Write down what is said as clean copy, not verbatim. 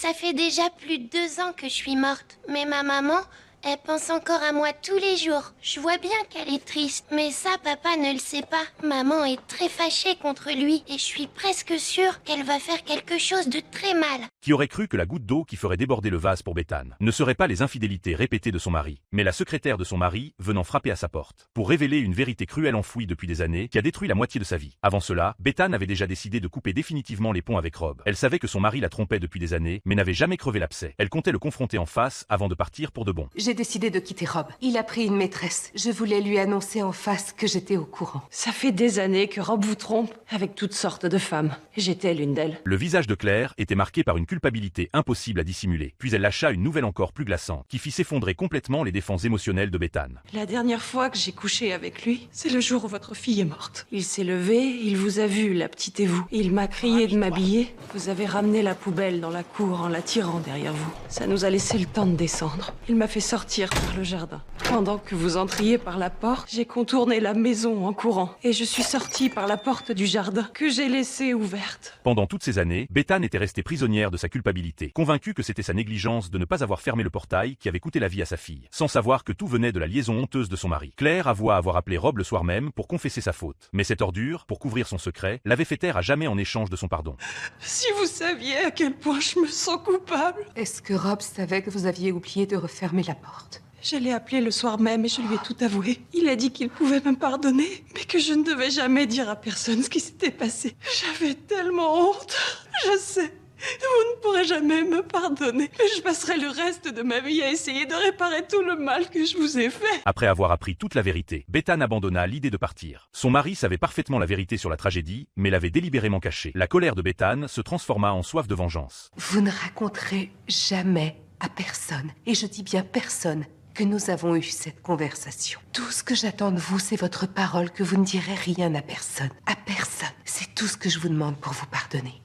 Ça fait déjà plus de 2 ans que je suis morte. Mais ma maman, elle pense encore à moi tous les jours. Je vois bien qu'elle est triste, mais ça, papa ne le sait pas. Maman est très fâchée contre lui et je suis presque sûre qu'elle va faire quelque chose de très mal. Qui aurait cru que la goutte d'eau qui ferait déborder le vase pour Bethane ne serait pas les infidélités répétées de son mari, mais la secrétaire de son mari venant frapper à sa porte, pour révéler une vérité cruelle enfouie depuis des années qui a détruit la moitié de sa vie. Avant cela, Bethane avait déjà décidé de couper définitivement les ponts avec Rob. Elle savait que son mari la trompait depuis des années, mais n'avait jamais crevé l'abcès. Elle comptait le confronter en face avant de partir pour de bon. J'ai décidé de quitter Rob. Il a pris une maîtresse. Je voulais lui annoncer en face que j'étais au courant. Ça fait des années que Rob vous trompe avec toutes sortes de femmes. J'étais l'une d'elles. Le visage de Claire était marqué par une culpabilité impossible à dissimuler. Puis elle lâcha une nouvelle encore plus glaçante, qui fit s'effondrer complètement les défenses émotionnelles de Bethane. La dernière fois que j'ai couché avec lui, c'est le jour où votre fille est morte. Il s'est levé, il vous a vu, la petite et vous. Il m'a crié de m'habiller. Vous avez ramené la poubelle dans la cour en la tirant derrière vous. Ça nous a laissé le temps de descendre. Il m'a fait sortir par le jardin. Pendant que vous entriez par la porte, j'ai contourné la maison en courant. Et je suis sortie par la porte du jardin, que j'ai laissée ouverte. Pendant toutes ces années, Bethane était restée prisonnière de sa culpabilité, convaincue que c'était sa négligence de ne pas avoir fermé le portail qui avait coûté la vie à sa fille, sans savoir que tout venait de la liaison honteuse de son mari. Claire avoua avoir appelé Rob le soir même pour confesser sa faute. Mais cette ordure, pour couvrir son secret, l'avait fait taire à jamais en échange de son pardon. Si vous saviez à quel point je me sens coupable. Est-ce que Rob savait que vous aviez oublié de refermer la porte? Je l'ai appelé le soir même et je lui ai tout avoué. Il a dit qu'il pouvait me pardonner, mais que je ne devais jamais dire à personne ce qui s'était passé. J'avais tellement honte. Je sais, vous ne pourrez jamais me pardonner. Mais je passerai le reste de ma vie à essayer de réparer tout le mal que je vous ai fait. Après avoir appris toute la vérité, Bethane abandonna l'idée de partir. Son mari savait parfaitement la vérité sur la tragédie, mais l'avait délibérément cachée. La colère de Bethane se transforma en soif de vengeance. Vous ne raconterez jamais à personne, et je dis bien personne, que nous avons eu cette conversation. Tout ce que j'attends de vous, c'est votre parole que vous ne direz rien à personne. À personne. C'est tout ce que je vous demande pour vous pardonner.